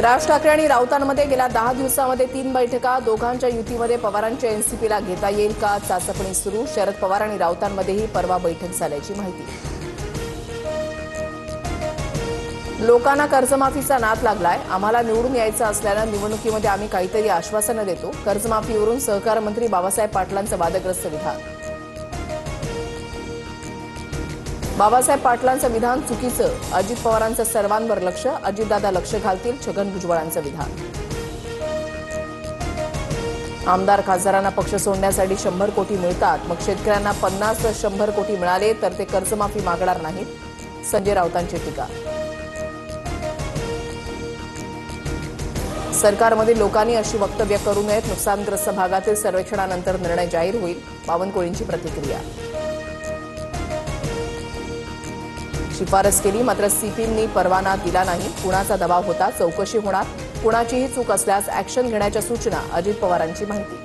राज ठाकरे आणि राऊतांमध्ये गेल्या 10 दिवसांमध्ये 3 बैठका. दोघांच्या युतीमध्ये पवारांच्या एनसीपीला घेता येईल का, चाचपणी सुरू. शरद पवार आणि राऊतांमध्येही परवा बैठक झाल्याची माहिती. लोकांना कर्जमाफीचा नाद लागलाय. आम्हाला निवडून यायचं असल्यानं निवडणुकीमध्ये आम्ही काहीतरी आश्वासनं देतो. कर्जमाफीवरून सहकार मंत्री बाबासाहेब पाटलांचं वादग्रस्त विधान. बाबासाहेब पाटलांचं विधान चुकीचं. अजित पवारांचं सर्वांवर लक्ष. अजितदादा लक्ष घालतील. छगन भुजबळांचं विधान. आमदार खासदारांना पक्ष सोडण्यासाठी 100 कोटी मिळतात, मग शेतकऱ्यांना 50-100 कोटी मिळाले तर ते कर्जमाफी मागणार नाहीत. संजय राऊतांची टीका. सरकारमध्ये लोकांनी अशी वक्तव्य करू नयेत. नुकसानग्रस्त भागातील सर्वेक्षणानंतर निर्णय जाहीर होईल. बावनकुळेंची प्रतिक्रिया. शिफारस केली मात्र सीपींनी परवाना दिला नाही. कुणाचा दबाव होता, चौकशी होणार. कुणाचीही चूक असल्यास ऍक्शन घेण्याच्या सूचना. अजित पवारांची माहिती.